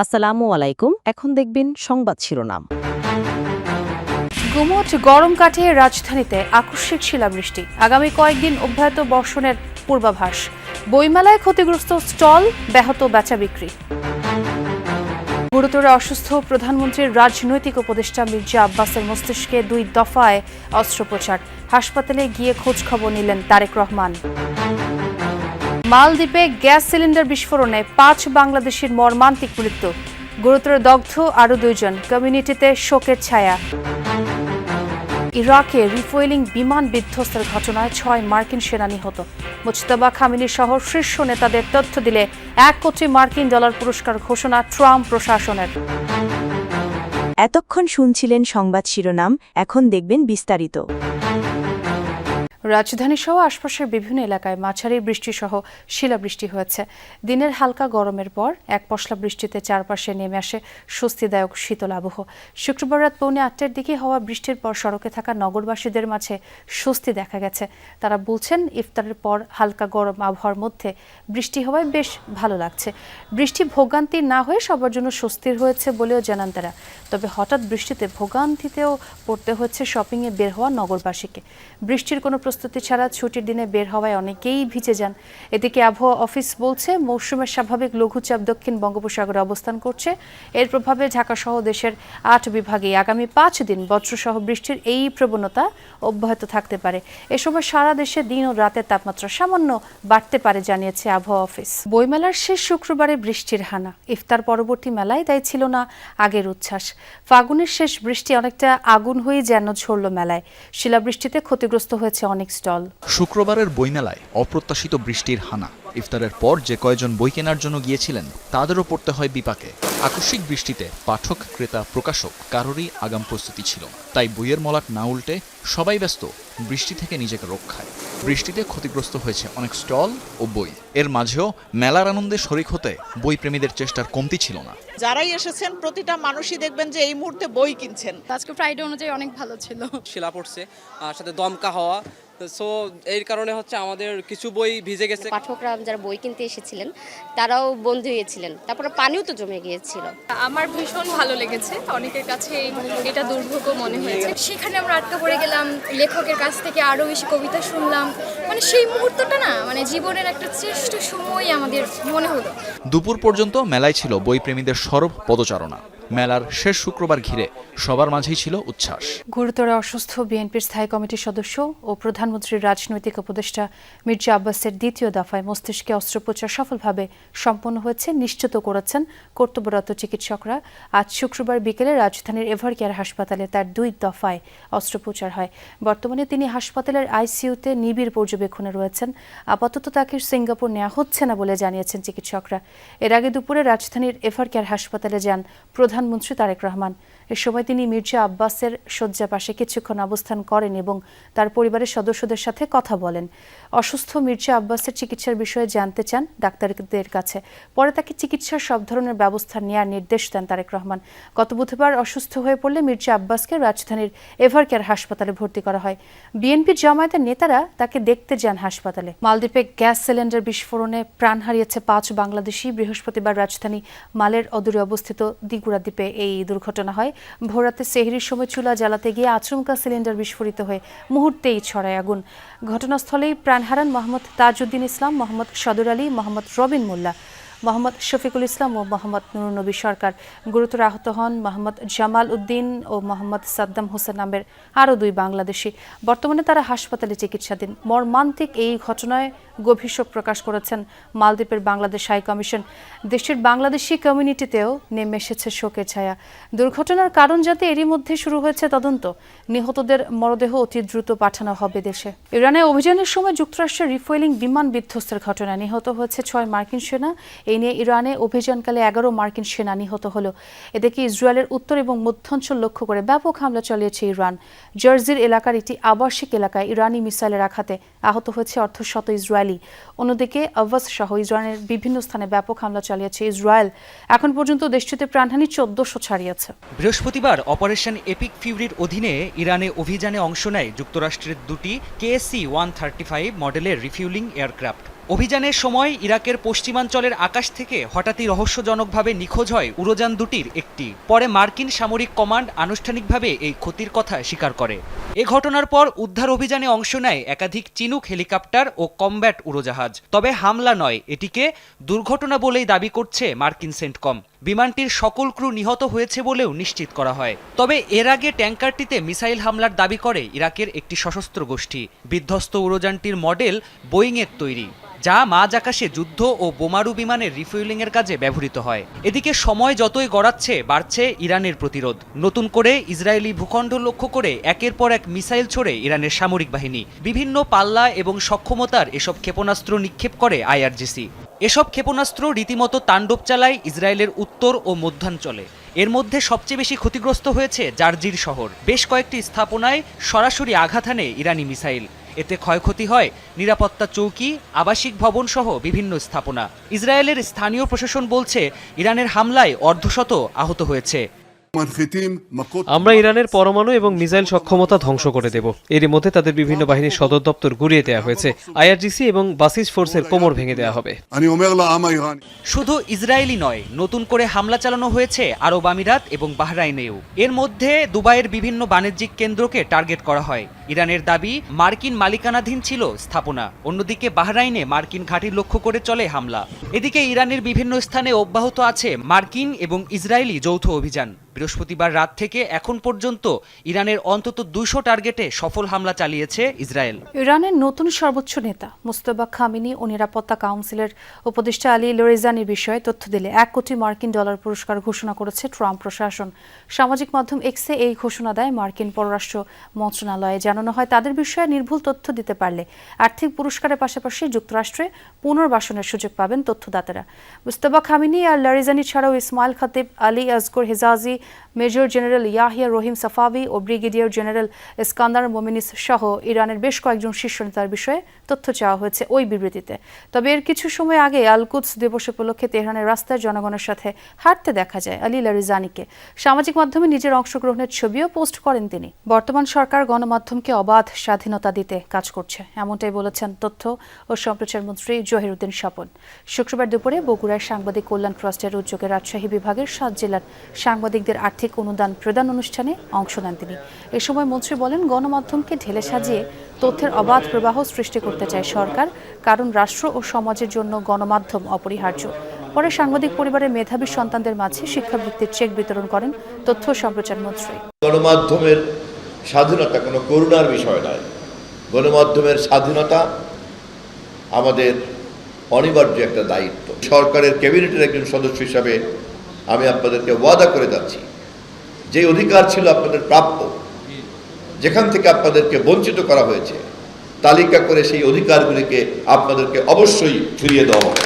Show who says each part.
Speaker 1: আসসালামু আলাইকুম। এখন দেখবেন সংবাদ শিরোনাম।
Speaker 2: গুমোট গরম কাটিয়ে রাজধানীতে আকস্মিক শিলাবৃষ্টি, আগামী কয়েকদিন অব্যাহত বর্ষণের পূর্বাভাস। বইমেলায় ক্ষতিগ্রস্ত স্টল, ব্যাহত বেচা বিক্রি। গুরুতর অসুস্থ প্রধানমন্ত্রীর রাজনৈতিক উপদেষ্টা মির্জা আব্বাসের মস্তিষ্কে 2 দফায় অস্ত্রোপচার, হাসপাতালে গিয়ে খোঁজ খবর নিলেন তারেক রহমান। মালদ্বীপে গ্যাস সিলিন্ডার বিস্ফোরণে 5 বাংলাদেশির মর্মান্তিক মৃত্যু, গুরুতর দগ্ধ আরও 2 জন, কমিউনিটিতে শোকের ছায়া। ইরাকে রিফুয়েলিং বিমান বিধ্বস্তের ঘটনায় 6 মার্কিন সেনা নিহত, মুজতবা খামেনি সহ শীর্ষ নেতাদের তথ্য দিলে $1 কোটি পুরস্কার ঘোষণা ট্রাম্প প্রশাসনের।
Speaker 3: এতক্ষণ শুনছিলেন সংবাদ শিরোনাম, এখন দেখবেন বিস্তারিত।
Speaker 2: রাজধানী সহ আশপাশের বিভিন্ন এলাকায় মাঝারি বৃষ্টিসহ শিলাবৃষ্টি হয়েছে। দিনের হালকা গরমের পর এক পশলা বৃষ্টিতে চারপাশে নেমে আসে স্বস্তিদায়ক শীতল আবহ। শুক্রবার রাত 8:45-টার দিকে হওয়া বৃষ্টির পর সড়কে থাকা নগরবাসীদের মাঝে স্বস্তি দেখা গেছে। তারা বলছেন, ইফতারের পর হালকা গরম আবহাওয়ার মধ্যে বৃষ্টি হওয়ায় বেশ ভালো লাগছে। বৃষ্টি ভোগান্তি না হয়ে সবার জন্য স্বস্তির হয়েছে বলেও জানান তারা। তবে হঠাৎ বৃষ্টিতে ভোগান্তিতেও পড়তে হচ্ছে শপিংয়ে বের হওয়া নগরবাসীকে। বৃষ্টির কোনো প্রস্তুতি ছাড়া ছুটির দিনে বের হওয়ায় অনেকেই ভিজে যান। এদিকে আবহাওয়া অফিস বলছে, মৌসুমের স্বাভাবিক লঘুচাপ দক্ষিণ বঙ্গোপসাগরে অবস্থান করছে। এর প্রভাবে ঢাকাসহ দেশের 8 বিভাগে আগামী 5 দিন বজ্রসহ বৃষ্টির এই প্রবণতা অব্যাহত থাকতে পারে। এ সময় সারা দেশে দিন ও রাতের তাপমাত্রা সামান্য বাড়তে পারে জানিয়েছে আবহাওয়া অফিস। বইমেলার শেষ শুক্রবারে বৃষ্টির হানা, ইফতার পরবর্তী মেলায় তাই ছিল না আগের উচ্ছ্বাস। ফাগুনের শেষ বৃষ্টি অনেকটা আগুন হয়ে যেন ঝরল মেলায়। শিলাবৃষ্টিতে ক্ষতিগ্রস্ত হয়েছে অনেক স্টল।
Speaker 4: শুক্রবারের বইমেলায় অপ্রত্যাশিত বৃষ্টির হানা। ইফতারের পর যে কয়েকজন বই কেনার জন্য গিয়েছিলেন তাদেরও পড়তে হয় বিপাকে। আকস্মিক বৃষ্টিতে পাঠক, ক্রেতা, প্রকাশক কারোরই আগাম প্রস্তুতি ছিল না। তাই বইয়ের মলাট না উল্টে সবাই ব্যস্ত বৃষ্টি থেকে নিজেকে রক্ষায়। বৃষ্টিতে ক্ষতিগ্রস্ত হয়েছে অনেক স্টল ও বই। এর মাঝেও মেলার আনন্দে শরিক হতে বই প্রেমীদের চেষ্টার কমতি ছিল না।
Speaker 5: যারাই এসেছেন প্রতিটা মানুষই দেখবেন যে এই মুহূর্তে বই কিনছেন।
Speaker 6: আজকে ফ্রাইডে অনুযায়ী অনেক ভালো ছিল।
Speaker 7: শিলা পড়ছে আর সাথে দমকা হওয়া, সো এর কারণে হচ্ছে আমাদের কিছু বই ভিজে গেছে।
Speaker 8: পাঠকরা যারা বই কিনতে এসেছিলেন তারাও বন্ধু হয়েছিলেন, তারপরে পানিও তো জমে গিয়েছিল।
Speaker 6: আমার ভীষণ ভালো লেগেছে, অনেকের কাছে এটা দুর্ভোগ মনে হয়েছে। সেখানে আমরা আটকা পড়ে গেলাম, লেখকের কাছ থেকে আরও বেশি কবিতা শুনলাম। সেই মুহূর্তটা না জীবনের একটা শ্রেষ্ঠ সময় আমাদের মনে হলো।
Speaker 4: দুপুর পর্যন্ত মেলায় ছিল বই প্রেমীদের সরব পদচারণা। মেলার শেষ শুক্রবার ঘিরে সবার মাঝেই ছিল উচ্ছ্বাস।
Speaker 2: গুরুতর অসুস্থ বিএনপির স্থায়ী কমিটির সদস্য ও প্রধানমন্ত্রীর রাজনৈতিক উপদেষ্টা মির্জা আব্বাসের 2য় দফায় মস্তিষ্কে অস্ত্রোপচার সফলভাবে সম্পন্ন হয়েছে নিশ্চিত করেছেন কর্তব্যরত চিকিৎসকরা। আজ শুক্রবার বিকেলে রাজধানীর এভারকেয়ার হাসপাতালে তার 2 দফায় অস্ত্রোপচার হয়। বর্তমানে তিনি হাসপাতালের আইসিইউতে নিবিড় পর্যবেক্ষণে রয়েছেন। আপাতত তাকে সিঙ্গাপুর নেওয়া হচ্ছে না বলে জানিয়েছেন চিকিৎসকরা। এর আগে দুপুরে রাজধানীর এভারকেয়ার হাসপাতালে যান প্রধানমন্ত্রী তারেক রহমান। এ সময় তিনি মির্জা আব্বাসের শয্যা পাশে কিছুক্ষণ অবস্থান করেন এবং তার পরিবারের সদস্যদের সাথে কথা বলেন। অসুস্থ মির্জা আব্বাসের চিকিৎসার বিষয়ে জানতে চান ডাক্তারদের কাছে। পরে তাকে চিকিৎসার সব ধরনের ব্যবস্থা নেওয়ার নির্দেশ দেন তারেক রহমান। গত বুধবার অসুস্থ হয়ে পড়লে মির্জা আব্বাসকে রাজধানীর এভারকেয়ার হাসপাতালে ভর্তি করা হয়। বিএনপি জামায়াতের নেতারা তাকে দেখতে যান হাসপাতালে। মালদ্বীপে গ্যাস সিলিন্ডার বিস্ফোরণে প্রাণ হারিয়েছে 5 বাংলাদেশি। বৃহস্পতিবার রাজধানী মালের অদূরে অবস্থিত দিগুড়া দ্বীপে এই দুর্ঘটনা হয়। ভোররাতে সেহরির সময় চুলা জ্বালাতে গিয়ে আচমকা সিলিন্ডার বিস্ফোরিত হয়ে মুহূর্তেই ছড়ায় আগুন। ঘটনাস্থলেই প্রাণ হারান মোহাম্মদ তাজউদ্দিন ইসলাম, মোহাম্মদ সদর আলী, মোহাম্মদ রবিন মোল্লা, মোহাম্মদ শফিকুল ইসলাম ও মোহাম্মদ নুরুন নবী সরকার। গুরুতর আহত হন মোহাম্মদ জামাল উদ্দিন ও মোহাম্মদ সাদ্দাম হোসেন নামের আরও 2 বাংলাদেশি। বর্তমানে তারা হাসপাতালে চিকিৎসাধীন। মর্মান্তিক এই ঘটনায় গভীর শোক প্রকাশ করেছেন মালদ্বীপের বাংলাদেশ হাই কমিশন। দেশের বাংলাদেশি কমিউনিটিতেও নেমে এসেছে শোকের ছায়া। দুর্ঘটনার কারণ যাতে এরই মধ্যে শুরু হয়েছে তদন্ত। নিহতদের মরদেহ অতি দ্রুত পাঠানো হবে দেশে। ইরানে অভিযানের সময় যুক্তরাষ্ট্রের রিফুয়েলিং বিমান বিধ্বস্তের ঘটনায় নিহত হয়েছে 6 মার্কিন সেনা। এই নিয়ে ইরানে অভিযানকালে 11 মার্কিন সেনা নিহত হলো। এদিকে ইসরায়েলের উত্তর এবং মধ্যাঞ্চল লক্ষ্য করে ব্যাপক হামলা চালিয়েছে ইরান। জার্জির এলাকার একটি আবাসিক এলাকায় ইরানি মিসাইলের আঘাতে আহত হয়েছে অর্ধশত ইসরায়েলি। অন্যদিকে আওয়াজ সহ ইসরায়েলের বিভিন্ন স্থানে ব্যাপক হামলা চালিয়েছে ইসরায়েল। এখন পর্যন্ত দেশটিতে প্রাণহানি 1400 ছাড়িয়েছে।
Speaker 9: বৃহস্পতিবার অপারেশন এপিক ফিউরির অধীনে ইরানে অভিযানে অংশ নেয় যুক্তরাষ্ট্রের 2টি KC-135 মডেলের রিফিউলিং এয়ারক্রাফট। অভিযানের সময় ইরাকের পশ্চিমাঞ্চলের আকাশ থেকে হঠাৎই রহস্যজনকভাবে নিখোঁজ হয় উড়োযান দুটির একটি। পরে মার্কিন সামরিক কমান্ড আনুষ্ঠানিকভাবে এই ক্ষতির কথা স্বীকার করে। এ ঘটনার পর উদ্ধার অভিযানে অংশ নেয় একাধিক চিনুক হেলিকপ্টার ও কমব্যাট উড়োজাহাজ। তবে হামলা নয়, এটিকে দুর্ঘটনা বলেই দাবি করছে মার্কিন সেন্টকম। বিমানটির সকল ক্রু নিহত হয়েছে বলেও নিশ্চিত করা হয়। তবে এর আগে ট্যাঙ্কারটিতে মিসাইল হামলার দাবি করে ইরাকের একটি সশস্ত্র গোষ্ঠী। বিধ্বস্ত উড়োযানটির মডেল বোয়িংয়ের তৈরি, যা মাঝ আকাশে যুদ্ধ ও বোমারু বিমানের রিফুয়েলিংয়ের কাজে ব্যবহৃত হয়। এদিকে সময় যতই গড়াচ্ছে বাড়ছে ইরানের প্রতিরোধ। নতুন করে ইসরায়েলি ভূখণ্ড লক্ষ্য করে একের পর এক মিসাইল ছোড়ে ইরানের সামরিক বাহিনী। বিভিন্ন পাল্লা এবং সক্ষমতার এসব ক্ষেপণাস্ত্র নিক্ষেপ করে আইআরজিসি। এসব ক্ষেপণাস্ত্র রীতিমতো তাণ্ডব চালায় ইসরায়েলের উত্তর ও মধ্যাঞ্চলে। এর মধ্যে সবচেয়ে বেশি ক্ষতিগ্রস্ত হয়েছে জার্জির শহর। বেশ কয়েকটি স্থাপনায় সরাসরি আঘাত হানে ইরানি মিসাইল। এতে ক্ষয়ক্ষতি হয় নিরাপত্তা চৌকি, আবাসিক ভবন সহ বিভিন্ন স্থাপনা। ইসরায়েলের স্থানীয় প্রশাসন বলছে ইরানের হামলায় অর্ধশত আহত হয়েছে।
Speaker 10: আমরা ইরানের পরমাণু এবং মিসাইল সক্ষমতা ধ্বংস করে দেব। এরই মধ্যে তাদের বিভিন্ন বাহিনীর সদর দপ্তর গুড়িয়ে দেওয়া হয়েছে। আইআরজিসি এবং বাসিস ফোর্সের কোমর ভেঙে দেওয়া হবে।
Speaker 9: শুধু ইসরায়েলই নয়, নতুন করে হামলা চালানো হয়েছে আরব আমিরাত এবং বাহরাইনেও। এর মধ্যে দুবাইয়ের বিভিন্ন বাণিজ্যিক কেন্দ্রকে টার্গেট করা হয়। ইরানের দাবি মার্কিন মালিকানাধীন ছিল স্থাপনা। অন্যদিকে বাহরাইনে মার্কিন ঘাঁটি লক্ষ্য করে চলে হামলা। এদিকে ইরানের বিভিন্ন স্থানে অব্যাহত আছে মার্কিন এবং ইসরায়েলি যৌথ অভিযান। বৃহস্পতিবার রাত থেকে এখন পর্যন্ত ইরানের অন্তত 200 টার্গেটে সফল হামলা চালিয়েছে ইসরায়েল।
Speaker 2: ইরানের নতুন সর্বোচ্চ নেতা মুস্তফা খামেনি ও নিরাপত্তা কাউন্সিলের উপদেষ্টা আলী লরিজানির বিষয়ে তথ্য দিলে $1 কোটি মার্কিন পুরস্কার ঘোষণা করেছে ট্রাম্প প্রশাসন। সামাজিক মাধ্যম এক্সে এই ঘোষণা দেয় মার্কিন পররাষ্ট্র মন্ত্রণালয়ে। জানানো হয় তাদের বিষয়ে নির্ভুল তথ্য দিতে পারলে আর্থিক পুরস্কারের পাশাপাশি যুক্তরাষ্ট্রে পুনর্বাসনের সুযোগ পাবেন তথ্যদাতারা। মুস্তফা খামেনি আর লরিজানি ছাড়াও ইসমাইল খতিব, আলী আসগর হেজাজি, মেজর জেনারেল ইয়াহিয়া রহিম সাফাভি ও ব্রিগেডিয়ার জেনারেল ইস্কান্দার মোমিনিস সহ ইরানের বেশ কয়েকজন শীর্ষ নেতার বিষয়ে তথ্য চাওয়া হয়েছে ওই বিবৃতিতে। তবে এর কিছু সময় আগে আল কুদস দিবস উপলক্ষে তেহরানের রাস্তায় জনগণের সাথে হাঁটতে দেখা যায় আলী লরিজানিকে। সামাজিক মাধ্যমে নিজের অংশগ্রহণের ছবিও পোস্ট করেন তিনি। বর্তমান সরকার গণমাধ্যমকে অবাধ স্বাধীনতা দিতে কাজ করছে, এমনটাই বলেছেন তথ্য ও সম্প্রচার মন্ত্রী জহিরুদ্দিন স্বপন। শুক্রবার দুপুরে বগুড়ার সাংবাদিক কল্যাণ ট্রাস্টের উদ্যোগে রাজশাহী বিভাগের 7 জেলার সাংবাদিকদের আর্থিক অনুদান প্রদান অনুষ্ঠানে অংশ নেন তিনি। এ সময় মন্ত্রী বলেন, গণমাধ্যমকে ঢেলে সাজিয়ে তথ্যের অবাধ প্রবাহ সৃষ্টি করতে চায় সরকার, কারণ রাষ্ট্র ও সমাজের জন্য গণমাধ্যম অপরিহার্য। পরে সাংবাদিক পরিবারের মেধাবী সন্তানদের মাঝে শিক্ষাবৃত্তির চেক বিতরণ করেন তথ্য সম্প্রচার মন্ত্রী।
Speaker 11: গণমাধ্যমের স্বাধীনতা কোনো করুণার বিষয় নয়। গণমাধ্যমের স্বাধীনতা আমাদের অনিবার্য একটা দায়িত্ব। সরকারের ক্যাবিনেটের একজন সদস্য হিসাবে আমি আপনাদেরকে ওয়াদা করে যাচ্ছি, যে অধিকার ছিল আপনাদের প্রাপ্য, যেখান থেকে আপনাদেরকে বঞ্চিত করা হয়েছে, তালিকা করে সেই অধিকারগুলিকে আপনাদেরকে অবশ্যই ফিরিয়ে দেওয়া হবে।